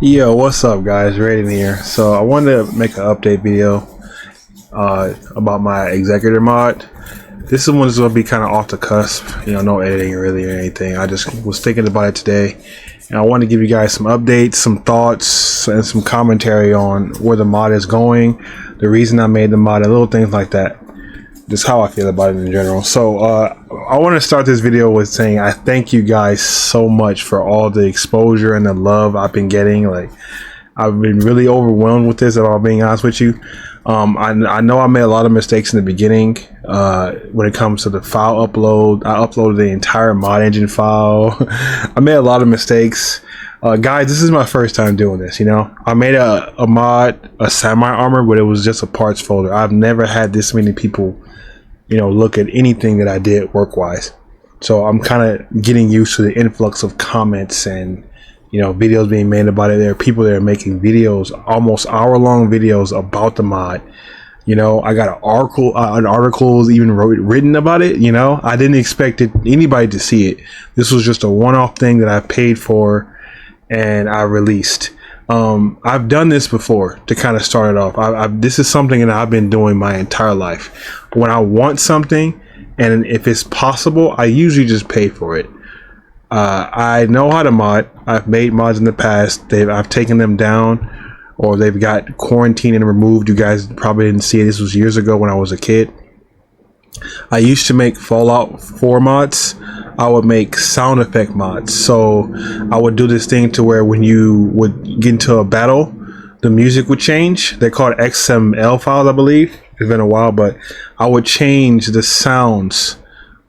Yo, what's up guys? Raiden here. So I wanted to make an update video about my executor mod. This one's going to be kind of off the cusp, no editing really or anything. I just was thinking about it today and I want to give you guys some updates, some thoughts, and some commentary on where the mod is going, the reason I made the mod, and little things like that. Just how I feel about it in general. So I want to start this video with saying I thank you guys so much for all the exposure and the love I've been getting. Like, I've been really overwhelmed with this, if I'm being honest with you. I know I made a lot of mistakes in the beginning when it comes to the file upload. I uploaded the entire mod engine file. I made a lot of mistakes. Guys, this is my first time doing this. I made a mod, a semi armor, but it was just a parts folder. I've never had this many people look at anything that I did work wise. So I'm kind of getting used to the influx of comments and videos being made about it. There are people that are making videos, almost hour-long videos about the mod. I got an article even written about it. I didn't expect anybody to see it. This was just a one-off thing that I paid for and I released. I've done this before to kind of start it off. This is something that I've been doing my entire life. When I want something, and if it's possible, I usually just pay for it. I know how to mod. I've made mods in the past. I've taken them down, or they've got quarantined and removed. You guys probably didn't see it. This was years ago when I was a kid. I used to make Fallout 4 mods. I would make sound effect mods. So I would do this thing to where when you would get into a battle, the music would change. They're called XML files, I believe. It's been a while, but I would change the sounds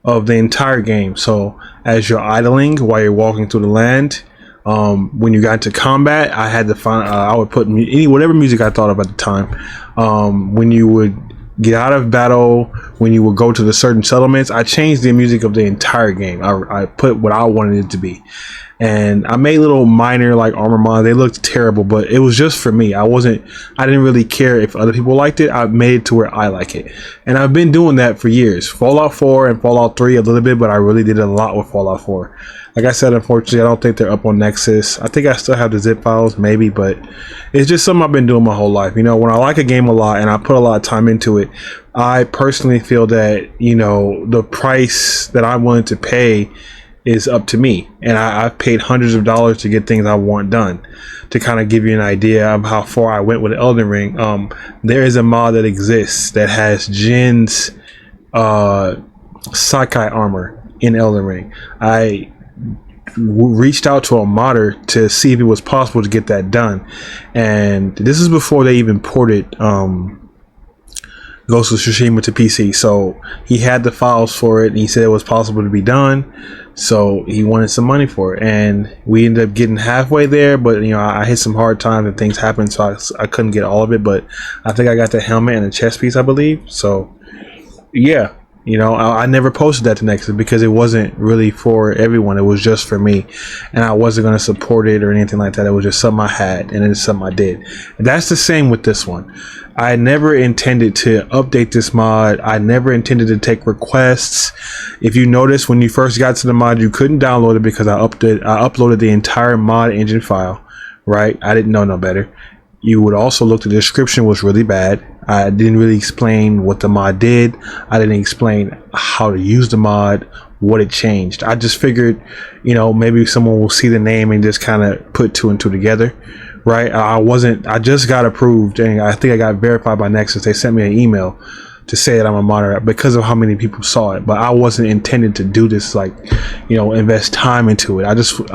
of the entire game. So as you're idling while you're walking through the land, when you got into combat, I had to find. I would put whatever music I thought of at the time. When you would get out of battle, when you would go to the certain settlements, I changed the music of the entire game. I put what I wanted it to be, and I made little minor like armor mods. They looked terrible, but it was just for me. I didn't really care if other people liked it. I made it to where I like it, and I've been doing that for years. Fallout 4 and Fallout 3 a little bit, but I really did a lot with Fallout 4. Like I said, unfortunately, I don't think they're up on Nexus. I think I still have the zip files, maybe, but it's just something I've been doing my whole life. When I like a game a lot and I put a lot of time into it, I personally feel that, the price that I'm willing to pay is up to me. And I've paid hundreds of dollars to get things I want done. To kind of give you an idea of how far I went with Elden Ring, there is a mod that exists that has Jin's Sakai armor in Elden Ring. I reached out to a modder to see if it was possible to get that done, and this is before they even ported Ghost of Tsushima to PC. So he had the files for it and he said it was possible to be done, so he wanted some money for it, and we ended up getting halfway there, but I hit some hard times and things happened, so I couldn't get all of it, but I think I got the helmet and the chest piece, I believe. So yeah, I never posted that to Nexus because it wasn't really for everyone. It was just for me, and I wasn't going to support it or anything like that. It was just something I had, and it's something I did. And that's the same with this one. I never intended to update this mod. I never intended to take requests. If you notice, when you first got to the mod, you couldn't download it because I uploaded the entire mod engine file, right? I didn't know no better. You would also look, the description was really bad. I didn't really explain what the mod did. I didn't explain how to use the mod, what it changed. I just figured, maybe someone will see the name and just kind of put two and two together, right? I just got approved, and I think I got verified by Nexus. They sent me an email to say that I'm a moderator because of how many people saw it, but I wasn't intended to do this, invest time into it. I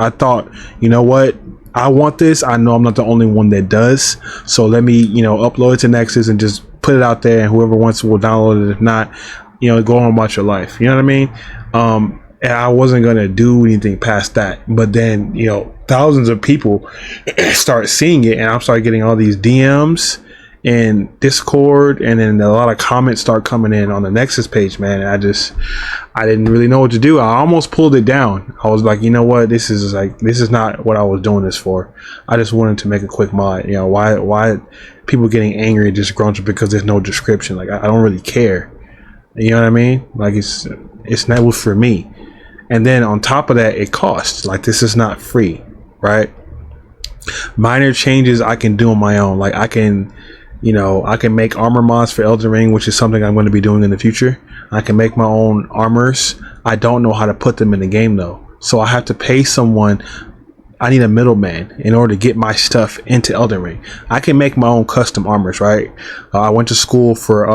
thought, what? I want this. I know I'm not the only one that does, so let me upload it to Nexus and just put it out there, and whoever wants will download it. If not, go on about your life. You know what I mean? And I wasn't gonna do anything past that, but then thousands of people start seeing it, and I started getting all these DMs in Discord, and then a lot of comments start coming in on the Nexus page, man. And I didn't really know what to do. I almost pulled it down. I was like, what? This is not what I was doing this for. I just wanted to make a quick mod. Why people getting angry and disgruntled because there's no description? Like, I don't really care. You know what I mean? Like, it's not was for me. And then on top of that, it costs. Like, this is not free, right? Minor changes I can do on my own. Like I can, I can make armor mods for Elden Ring, which is something I'm going to be doing in the future. I can make my own armors. I don't know how to put them in the game though. So I have to pay someone. I need a middleman in order to get my stuff into Elden Ring. I can make my own custom armors, right? I went to school for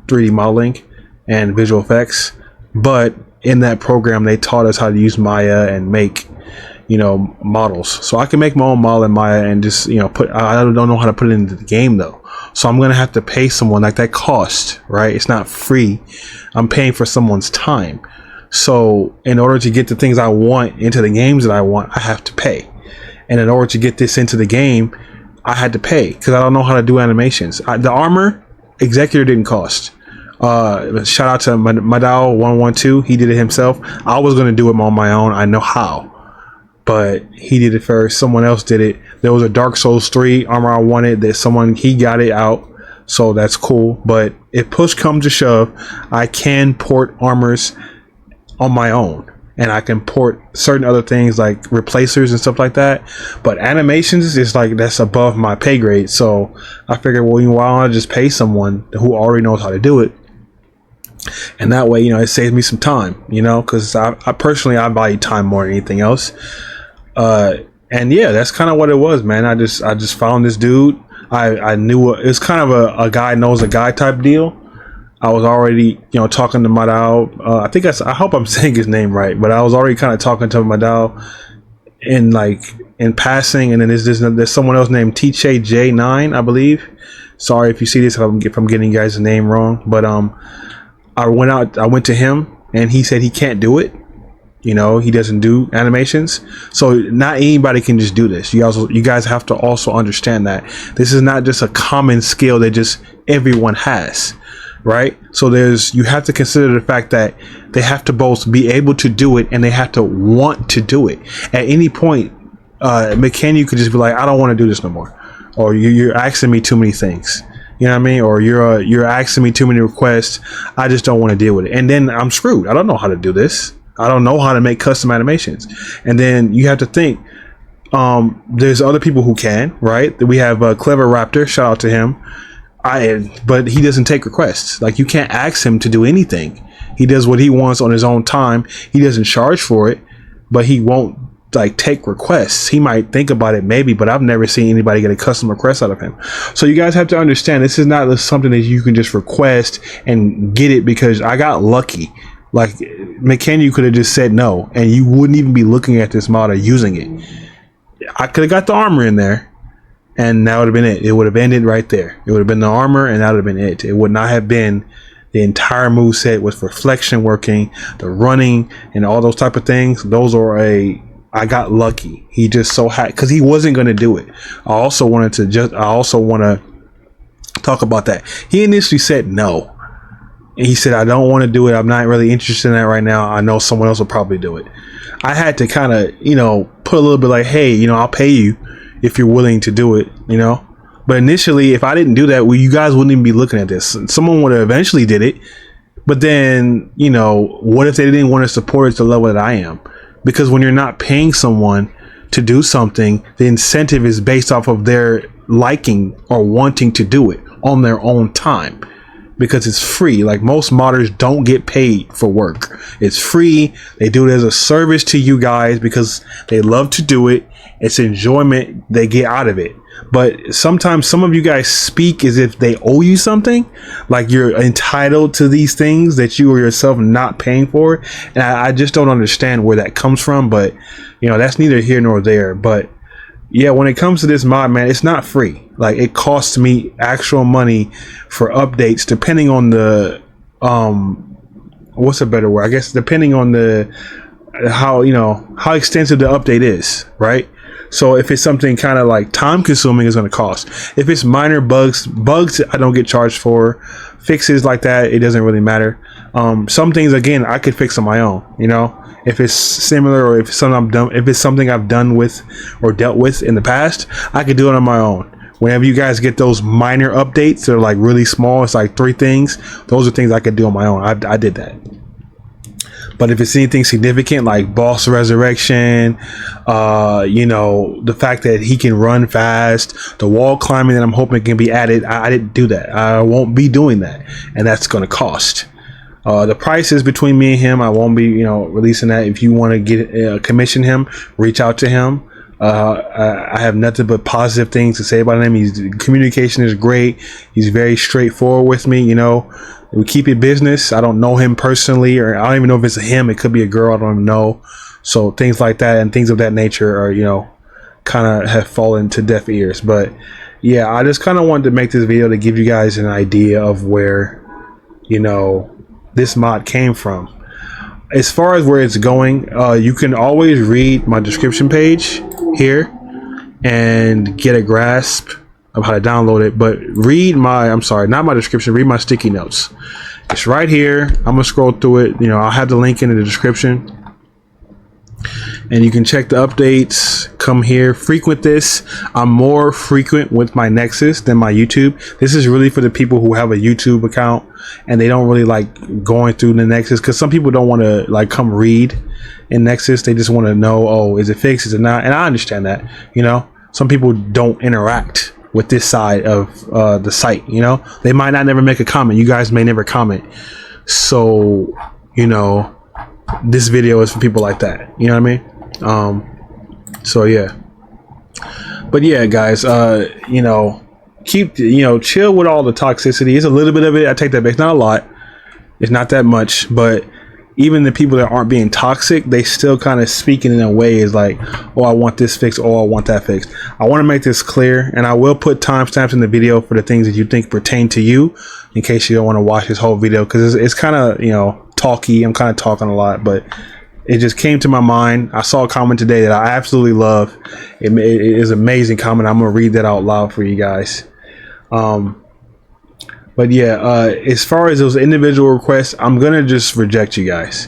3D modeling and visual effects, but in that program they taught us how to use Maya and make models. So I can make my own model in Maya and just I don't know how to put it into the game though. So I'm gonna have to pay someone. Like that cost, right? It's not free. I'm paying for someone's time. So in order to get the things I want into the games that I want, I have to pay. And in order to get this into the game, I had to pay because I don't know how to do animations. The armor executor didn't cost. Shout out to Madao 112. He did it himself. I was gonna do it on my own. I know how. But he did it first. Someone else did it. There was a Dark Souls 3 armor I wanted that he got it out. So that's cool. But if push comes to shove, I can port armors on my own. And I can port certain other things like replacers and stuff like that. But animations is like, that's above my pay grade. So I figured, well, why don't I just pay someone who already knows how to do it? And that way, it saves me some time, because I personally value time more than anything else. And yeah, that's kind of what it was, man. I just found this dude. I knew it's kind of a guy knows a guy type deal. I was already, talking to Madao. I hope I'm saying his name right, but I was already kind of talking to Madao in passing. And then there's someone else named Tiche J9, I believe. Sorry if you see this, if I'm getting you guys' name wrong, but I went to him and he said he can't do it. He doesn't do animations. So not anybody can just do this. You guys have to also understand that this is not just a common skill that just everyone has, right? So you have to consider the fact that they have to both be able to do it and they have to want to do it. At any point, McKenyu could just be like, I don't want to do this no more. Or you're asking me too many things. You know what I mean? Or you're asking me too many requests. I just don't want to deal with it. And then I'm screwed. I don't know how to do this. I don't know how to make custom animations. And then you have to think, there's other people who can, right? We have Clever Raptor. Shout out to him. But he doesn't take requests. Like you can't ask him to do anything. He does what he wants on his own time. He doesn't charge for it, but he won't take requests. He might think about it maybe, but I've never seen anybody get a custom request out of him. So you guys have to understand, this is not something that you can just request and get it because I got lucky. Like McKenyu could have just said no and you wouldn't even be looking at this mod or using it. I could have got the armor in there and that would have been it. It would have ended right there. It would have been the armor and that would have been it. It would not have been the entire move set with reflection working, the running and all those type of things. I got lucky. He just so had, because he wasn't going to do it. I also want to talk about that. He initially said no. And he said, I don't want to do it. I'm not really interested in that right now. I know someone else will probably do it. I had to kind of, put a little bit like, hey, I'll pay you if you're willing to do it, But initially, if I didn't do that, well, you guys wouldn't even be looking at this. Someone would have eventually did it. But then, what if they didn't want to support it to the level that I am? Because when you're not paying someone to do something, the incentive is based off of their liking or wanting to do it on their own time. Because it's free. Like most modders don't get paid for work. It's free. They do it as a service to you guys because they love to do it. It's enjoyment they get out of it. But sometimes some of you guys speak as if they owe you something, like you're entitled to these things that you are yourself not paying for. And I just don't understand where that comes from. But that's neither here nor there. But yeah, when it comes to this mod, man, it's not free. Like it costs me actual money for updates, depending on the what's a better word? I guess depending on how extensive the update is, right? So if it's something kind of like time consuming, it's going to cost. If it's minor bugs I don't get charged for. Fixes like that, it doesn't really matter. Some things, again, I could fix on my own, if it's similar or if it's something I've done with or dealt with in the past, I could do it on my own. Whenever you guys get those minor updates, they're like really small. It's like 3 things. Those are things I could do on my own. I did that. But if it's anything significant like boss resurrection, you know, the fact that he can run fast, the wall climbing that I'm hoping can be added, I didn't do that. I won't be doing that, and that's going to cost. The price is between me and him. I won't be, you know, releasing that. If you want to get commission him, reach out to him. I have nothing but positive things to say about him. Communication is great. He's very straightforward with me. You know, we keep it business. I don't know him personally, or I don't even know if it's a him. It could be a girl. I don't even know. So things like that and things of that nature are, you know, kind of have fallen to deaf ears. But yeah, I just kind of wanted to make this video to give you guys an idea of where, you know, this mod came from. As far as where it's going, you can always read my description page here and get a grasp of how to download it. But read my, I'm sorry, not my description, read my sticky notes. It's right here. I'm gonna scroll through it. You know, I'll have the link in the description, and you can check the updates. Come here, frequent this. I'm more frequent with my Nexus than my YouTube. This is really for the people who have a YouTube account and they don't really like going through the Nexus, because some people don't want to like come read in Nexus. They just want to know, oh, is it fixed, is it not? And I understand that. You know, some people don't interact with this side of the site. You know, they might not never make a comment. You guys may never comment. So, you know, this video is for people like that. You know what I mean? So yeah, but yeah, guys, you know, keep, you know, chill with all the toxicity. It's a little bit of it. I take that back. It's not a lot. It's not that much, but even the people that aren't being toxic, they still kind of speaking in a way is like, oh, I want this fixed, or I want that fixed. I want to make this clear, and I will put timestamps in the video for the things that you think pertain to you, in case you don't want to watch this whole video, because it's kind of, you know, talky. I'm kind of talking a lot, but it just came to my mind. I saw a comment today that I absolutely love. It is an amazing comment. I'm gonna read that out loud for you guys. But yeah, as far as those individual requests, I'm gonna just reject you guys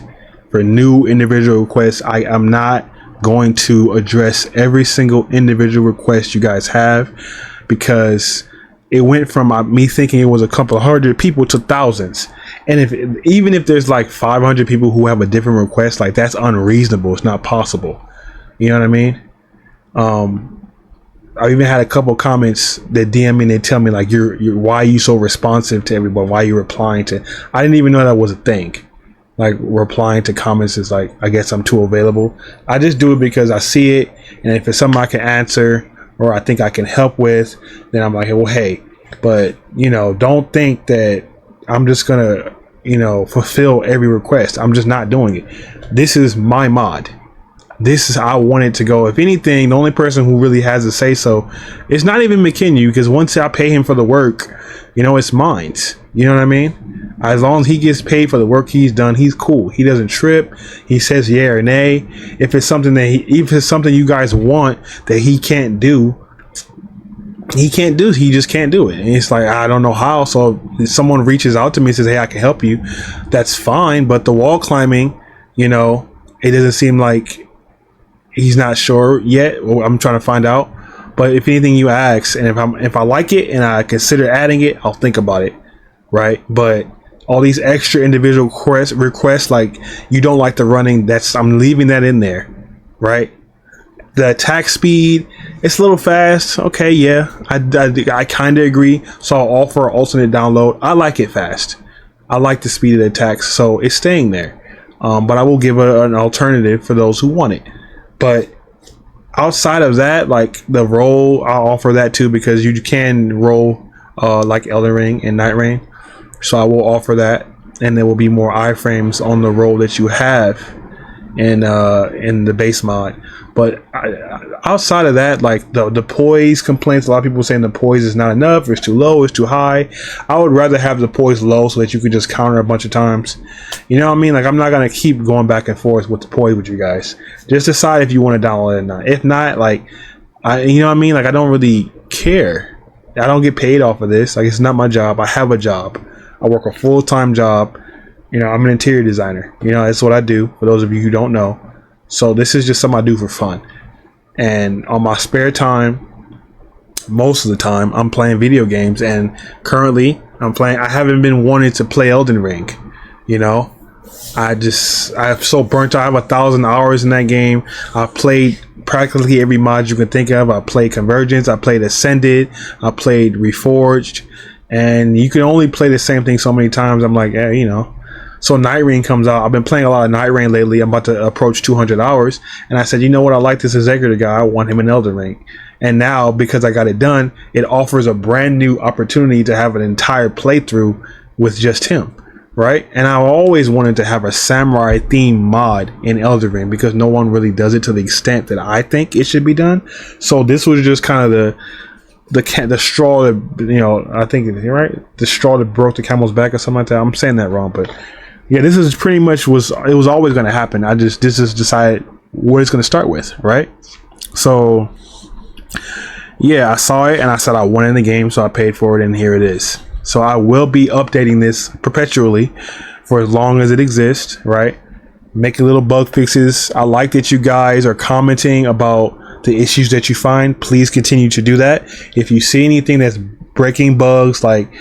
for new individual requests. I'm not going to address every single individual request you guys have, because it went from me thinking it was a couple of hundred people to thousands. And even if there's like 500 people who have a different request, like that's unreasonable. It's not possible. You know what I mean? I even had a couple of comments that DM me and they tell me like, you're why are you so responsive to everyone? Why are you replying to? I didn't even know that was a thing. Like replying to comments is like, I guess I'm too available. I just do it because I see it, and if it's something I can answer or I think I can help with, then I'm like, well, hey. But you know, don't think that I'm just gonna, you know, fulfill every request. I'm just not doing it. This is my mod. This is how I want it to go. If anything, the only person who really has a say so, it's not even McKenyu, because once I pay him for the work, you know, it's mine. You know what I mean? As long as he gets paid for the work he's done, he's cool. He doesn't trip. He says yeah or nay. If it's something that if it's something you guys want that he can't do, he can't do. He just can't do it. And it's like, I don't know how. So if someone reaches out to me and says, hey, I can help you, that's fine. But the wall climbing, you know, it doesn't seem like he's not sure yet. I'm trying to find out. But if anything you ask, and if I like it and I consider adding it, I'll think about it, right? But all these extra individual requests, like you don't like the running, I'm leaving that in there, right? The attack speed, it's a little fast. Okay, yeah, I kind of agree. So I'll offer an alternate download. I like it fast. I like the speed of the attacks, so it's staying there. But I will give an alternative for those who want it. But outside of that, like the roll, I'll offer that too, because you can roll like Elden Ring and Night Rain. So I will offer that, and there will be more iframes on the roll that you have in the base mod. But outside of that, like the poise complaints, a lot of people saying the poise is not enough, it's too low, it's too high. I would rather have the poise low so that you could just counter a bunch of times. You know what I mean? Like I'm not gonna keep going back and forth with the poise with you guys. Just decide if you want to download it or not. If not, like you know what I mean? Like I don't really care. I don't get paid off of this. Like it's not my job. I have a job. I work a full-time job. You know, I'm an interior designer. You know, that's what I do, for those of you who don't know. So this is just something I do for fun. And on my spare time, most of the time, I'm playing video games. And currently, I haven't been wanting to play Elden Ring, you know. I'm so burnt out. I have 1,000 hours in that game. I've played practically every mod you can think of. I played Convergence, I played Ascended, I played Reforged, and you can only play the same thing so many times. I'm like, So Night Rain comes out. I've been playing a lot of Night Rain lately. I'm about to approach 200 hours, and I said, you know what? I like this Executor guy. I want him in Elden Ring. And now, because I got it done, it offers a brand new opportunity to have an entire playthrough with just him. Right? And I always wanted to have a samurai theme mod in Elden Ring because no one really does it to the extent that I think it should be done. So this was just kind of the straw that, I think, right? The straw that broke the camel's back or something like that. I'm saying that wrong, but yeah, this is pretty much it was always going to happen. This is decided what it's going to start with, right? So yeah, I saw it and I said I wanted the game, so I paid for it, and here it is. So I will be updating this perpetually for as long as it exists, right? Making little bug fixes. I like that you guys are commenting about the issues that you find. Please continue to do that. If you see anything that's breaking bugs, like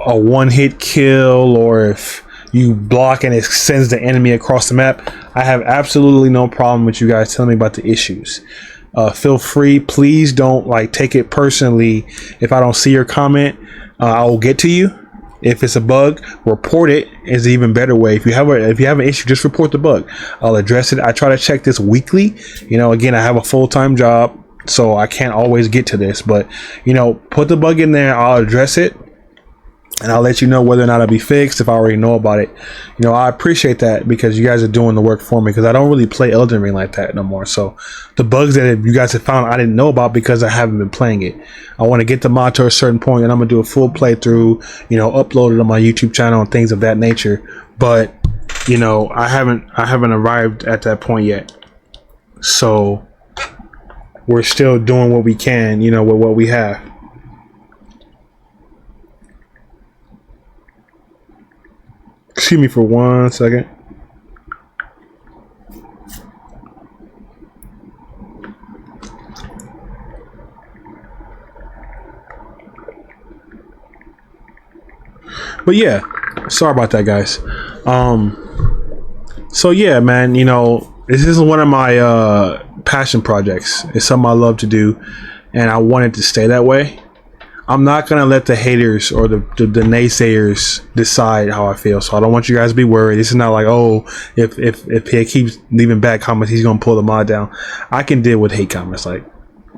a one-hit kill, or if you block and it sends the enemy across the map, I have absolutely no problem with you guys telling me about the issues. Feel free. Please don't take it personally if I don't see your comment. I will get to you. If it's a bug, report it is an even better way. If you have an issue, just report the bug. I'll address it. I try to check this weekly. Again, I have a full-time job, so I can't always get to this, but put the bug in there. I'll address it, and I'll let you know whether or not it'll be fixed if I already know about it. I appreciate that because you guys are doing the work for me, because I don't really play Elden Ring like that no more. So the bugs that you guys have found, I didn't know about because I haven't been playing it. I want to get the mod to a certain point, and I'm gonna do a full playthrough, upload it on my YouTube channel and things of that nature. But I haven't arrived at that point yet. So we're still doing what we can, with what we have. Excuse me for 1 second. But yeah, sorry about that, guys. So yeah, man, this is one of my passion projects. It's something I love to do, and I want it to stay that way. I'm not gonna let the haters or the naysayers decide how I feel. So I don't want you guys to be worried. This is not like, oh, if he keeps leaving bad comments, he's gonna pull the mod down. I can deal with hate comments, what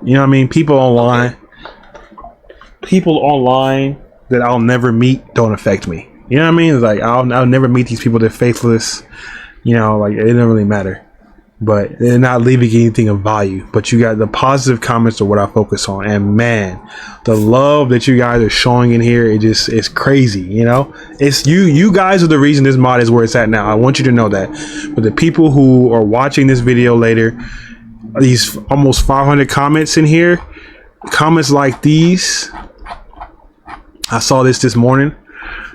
I mean. People online that I'll never meet don't affect me. You know what I mean? I'll never meet these people. They're faithless. It doesn't really matter. But they're not leaving anything of value. But you got the positive comments are what I focus on. And man, the love that you guys are showing in here, it's crazy. It's you guys are the reason this mod is where it's at now. I want you to know that. But the people who are watching this video later, these almost 500 comments in here, comments like these. I saw this morning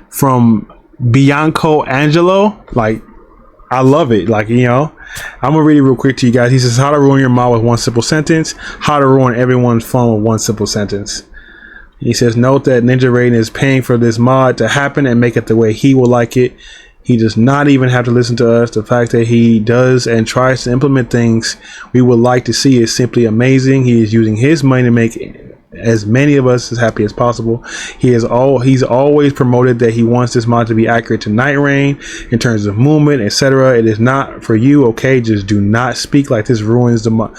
from Bianco Angelo. I love it. I'm gonna read it real quick to you guys. He says, how to ruin your mod with one simple sentence. How to ruin everyone's fun with one simple sentence. He says, note that Ninja Raiden is paying for this mod to happen and make it the way he will like it. He does not even have to listen to us. The fact that he does and tries to implement things we would like to see is simply amazing. He is using his money to make as many of us as happy as possible. He's always promoted that he wants this mod to be accurate to Night Rain in terms of movement, etc. It is not for you, okay? Just do not speak like this ruins the mod.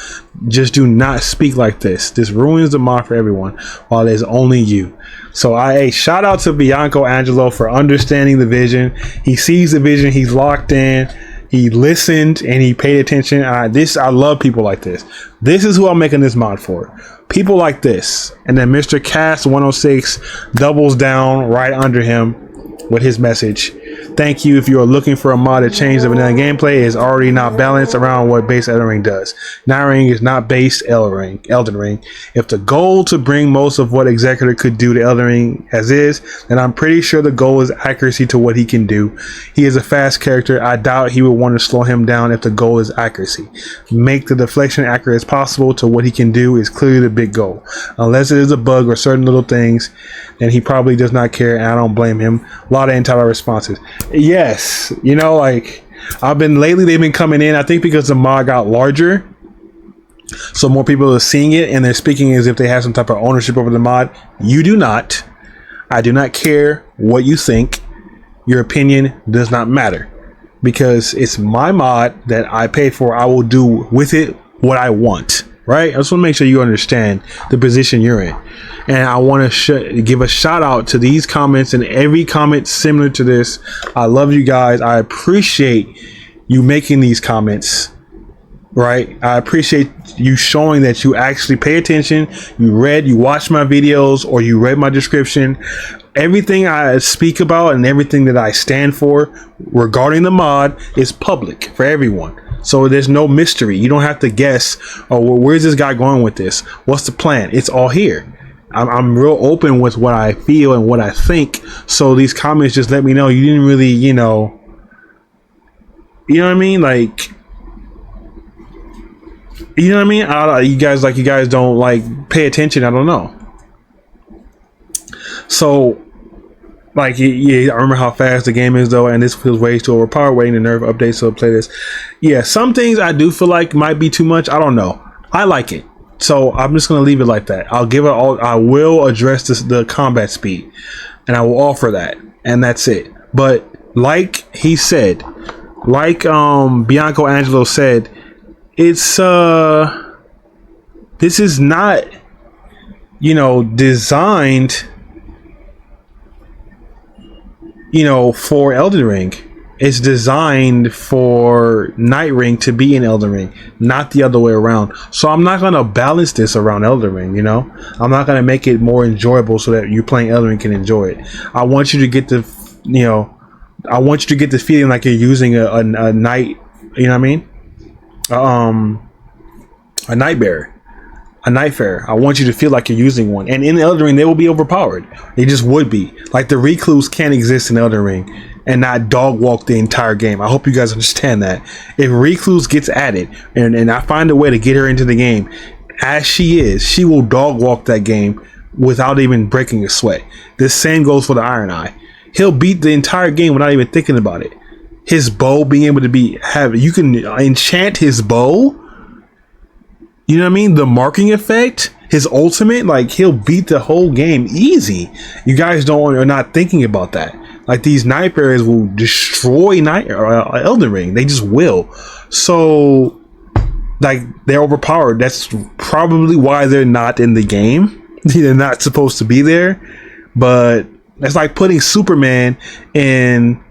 Just do not speak like this. This ruins the mod for everyone, while it's only you. So shout out to Bianco Angelo for understanding the vision. He sees the vision. He's locked in. He listened and he paid attention. I love people like this. This is who I'm making this mod for. People like this. And then Mr. Cast 106 doubles down right under him with his message. Thank you. If you are looking for a mod to change the vanilla gameplay, it is already not balanced around what base Elden Ring does. Night Ring is not based Elden Ring. If the goal to bring most of what Executor could do to Elden Ring as is, then I'm pretty sure the goal is accuracy to what he can do. He is a fast character. I doubt he would want to slow him down if the goal is accuracy. Make the deflection accurate as possible to what he can do is clearly the big goal. Unless it is a bug or certain little things, and he probably does not care, and I don't blame him. A lot of entitled responses. Yes, you know, like they've been coming in, I think because the mod got larger, so more people are seeing it and they're speaking as if they have some type of ownership over the mod. You do not. I do not care what you think. Your opinion does not matter, because it's my mod that I paid for. I will do with it what I want, right? I just want to make sure you understand the position you're in. And I want to give a shout out to these comments and every comment similar to this. I love you guys. I appreciate you making these comments, right? I appreciate you showing that you actually pay attention. You watched my videos, or you read my description. Everything I speak about and everything that I stand for regarding the mod is public for everyone. So there's no mystery. You don't have to guess, oh, well, where's this guy going with this? What's the plan? It's all here. I'm real open with what I feel and what I think. So these comments just let me know you didn't really, you know what I mean? Like, you know what I mean? You guys don't like pay attention. I don't know. So, like, yeah, I remember how fast the game is though, and this feels way too overpowered. Waiting the nerve update, so play this. Yeah, some things I do feel like might be too much. I don't know. I like it, so I'm just gonna leave it like that. I will address the combat speed, and I will offer that, and that's it. But like he said, like Bianco Angelo said, it's this is not, you know, designed, you know, for Elden Ring. It's designed for Night Ring to be in Elden Ring, not the other way around. So I'm not going to balance this around Elden Ring, you know? I'm not going to make it more enjoyable so that you playing Elden Ring can enjoy it. I want you to get the, you know, I want you to get the feeling like you're using a night, you know what I mean? A night bearer, a night farer. I want you to feel like you're using one. And in Elden Ring, they will be overpowered. They just would be. Like, the recluse can't exist in Elden Ring and not dog walk the entire game. I hope you guys understand that. If recluse gets added and I find a way to get her into the game as she is, she will dog walk that game without even breaking a sweat. The same goes for the Iron Eye. He'll beat the entire game without even thinking about it. His bow being able to you can enchant his bow. You know what I mean? The marking effect, his ultimate, like, he'll beat the whole game easy. You guys are not thinking about that. Like, these night bearers will destroy Elden Ring. They just will. So, like, they're overpowered. That's probably why they're not in the game. They're not supposed to be there. But it's like putting Superman in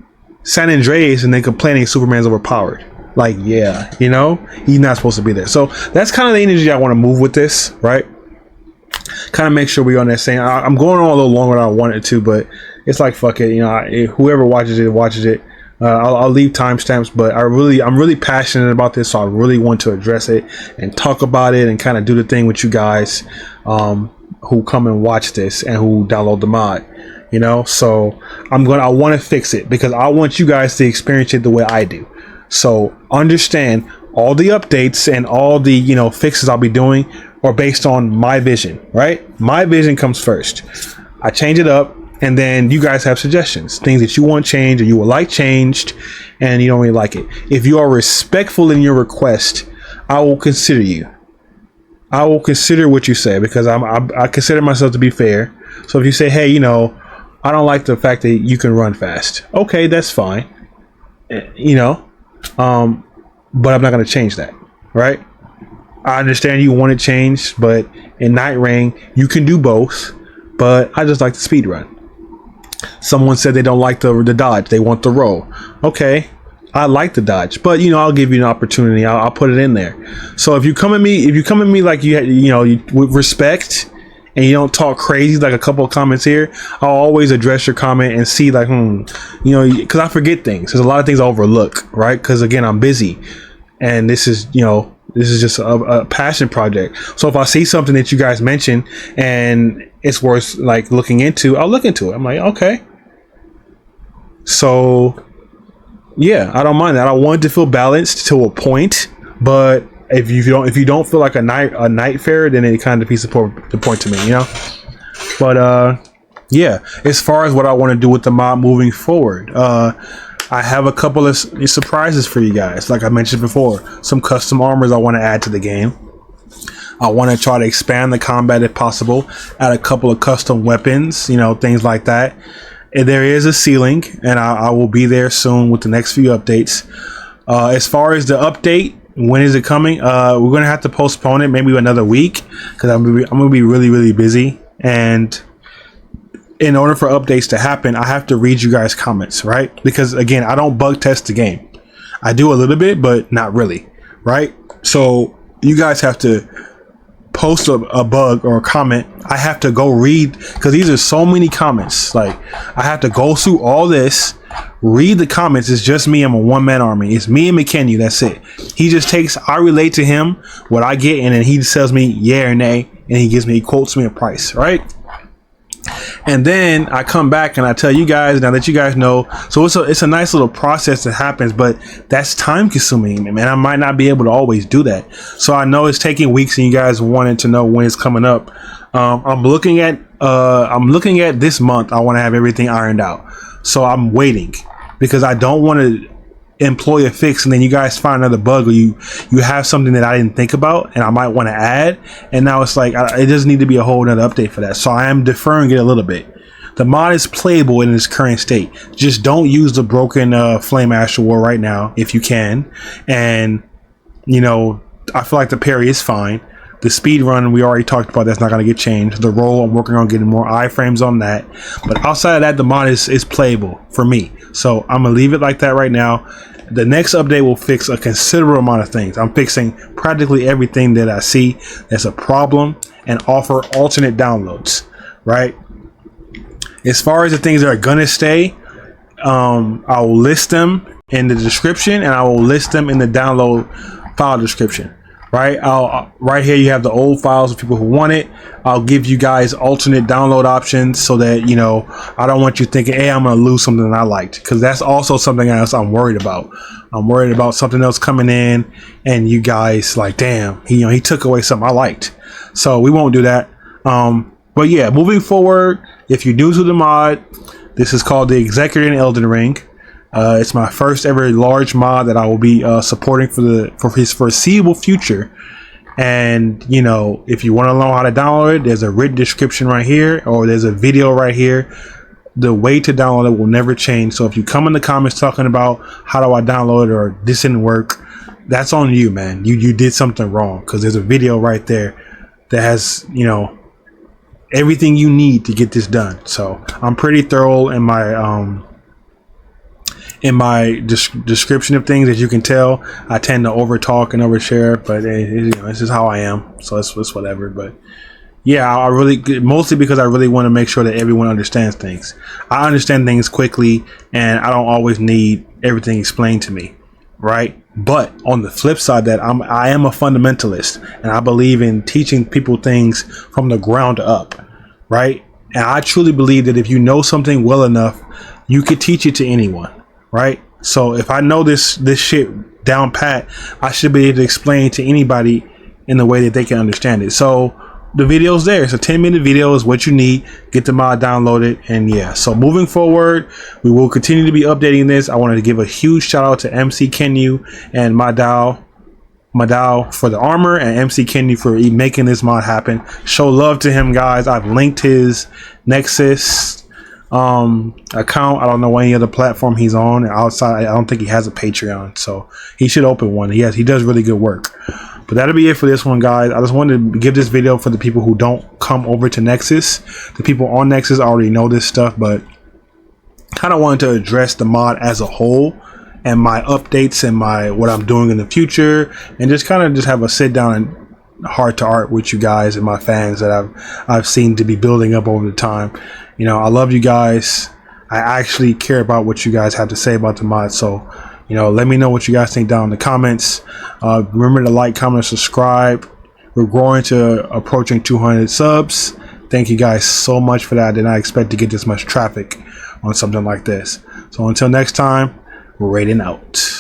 San Andreas and then complaining Superman's overpowered. Like, yeah, you know, he's not supposed to be there. So that's kind of the energy I want to move with this, right? Kind of make sure we're on that same. I'm going on a little longer than I wanted to, but it's like, fuck it, you know. Whoever watches it. I'll leave timestamps, but I'm really passionate about this, so I really want to address it and talk about it and kind of do the thing with you guys who come and watch this and who download the mod. You know, so I want to fix it because I want you guys to experience it the way I do. So understand all the updates and all the, you know, fixes I'll be doing are based on my vision, right? My vision comes first. I change it up, and then you guys have suggestions, things that you want changed or you would like changed, and you don't really like it. If you are respectful in your request, I will consider you. I will consider what you say because I consider myself to be fair. So if you say, hey, you know, I don't like the fact that you can run fast. Okay, that's fine. You know, but I'm not going to change that, right? I understand you want it changed, but in Night Ring, you can do both, but I just like the speed run. Someone said they don't like the dodge. They want the roll. Okay, I like the dodge, but, you know, I'll give you an opportunity. I'll put it in there. So if you come at me like you with respect, and you don't talk crazy like a couple of comments here, I'll always address your comment and see, like, you know, because I forget things. There's a lot of things I overlook, right? Because, again, I'm busy, and this is just a passion project. So if I see something that you guys mention and it's worth, like, looking into, I'll look into it. I'm like, okay. So yeah, I don't mind that. I want it to feel balanced to a point, but if you don't feel like a night fair, then it kind of defeats the point to me, you know. But yeah, as far as what I want to do with the mod moving forward, I have a couple of surprises for you guys. Like I mentioned before, some custom armors I want to add to the game. I want to try to expand the combat if possible, add a couple of custom weapons, you know, things like that. And there is a ceiling, and I will be there soon with the next few updates. As far as the update, when is it coming? We're going to have to postpone it maybe another week, because I'm going to be really, really busy. And in order for updates to happen, I have to read you guys' comments, right? Because again, I don't bug test the game. I do a little bit, but not really, right? So you guys have to post a bug or a comment. I have to go read, because these are so many comments. Like, I have to go through all this, read the comments. It's just me. I'm a one-man army. It's me and McKenyu. That's it. He just takes, I relate to him what I get, and then he tells me yeah or nay, and he quotes me a price, right? And then I come back and I tell you guys, now that you guys know. So it's a nice little process that happens, but that's time consuming, man. I might not be able to always do that. So I know it's taking weeks, and you guys wanted to know when it's coming up. I'm looking at this month. I want to have everything ironed out. So I'm waiting, because I don't want to employ a fix and then you guys find another bug, or you have something that I didn't think about and I might want to add, and now it's like it doesn't need to be a whole nother update for that. So I am deferring it a little bit. The mod is playable in its current state. Just don't use the broken Flame Astral War right now if you can. And you know, I feel like the parry is fine. The speed run we already talked about, that's not going to get changed. The roll, I'm working on getting more iframes on that. But outside of that, the mod is playable for me. So I'm going to leave it like that right now. The next update will fix a considerable amount of things. I'm fixing practically everything that I see that's a problem, and offer alternate downloads, right? As far as the things that are going to stay, I will list them in the description, and I will list them in the download file description. Right, right here you have the old files for people who want it. I'll give you guys alternate download options, so that, you know, I don't want you thinking, hey, I'm gonna lose something that I liked, because that's also something else I'm worried about. I'm worried about something else coming in and you guys like, damn, he took away something I liked. So we won't do that. But yeah, moving forward, if you're new to the mod, this is called the Executor in Elden Ring. It's my first ever large mod that I will be supporting for his foreseeable future. And you know, if you want to know how to download it, there's a written description right here, or there's a video right here. The way to download it will never change. So if you come in the comments talking about how do I download it, or this didn't work, that's on you, man. You did something wrong, because there's a video right there that has, you know, everything you need to get this done. So I'm pretty thorough in my description of things. As you can tell, I tend to over talk and overshare, but you know, this is how I am, so it's whatever. But yeah, I really, mostly because I really want to make sure that everyone understands things. I understand things quickly, and I don't always need everything explained to me, right? But on the flip side, that I am a fundamentalist, and I believe in teaching people things from the ground up, right? And I truly believe that if you know something well enough, you could teach it to anyone. Right? So if I know this shit down pat, I should be able to explain to anybody in the way that they can understand it. So the video's there. It's a 10-minute video is what you need. Get the mod downloaded, and yeah. So moving forward, we will continue to be updating this. I wanted to give a huge shout out to McKenyu and Madao for the armor, and McKenyu for making this mod happen. Show love to him, guys. I've linked his Nexus account. I don't know any other platform he's on outside. I don't think he has a Patreon, so he should open one. He does really good work. But that'll be it for this one, guys. I just wanted to give this video for the people who don't come over to Nexus. The people on Nexus already know this stuff, but kind of wanted to address the mod as a whole, and my updates, and what I'm doing in the future, and just kind of have a sit down and heart to heart with you guys and my fans that I've seen to be building up over the time. You know, I love you guys. I actually care about what you guys have to say about the mod. So, you know, let me know what you guys think down in the comments. Remember to like, comment, subscribe. We're growing to approaching 200 subs. Thank you guys so much for that. I did not expect to get this much traffic on something like this. So until next time, we're raiding out.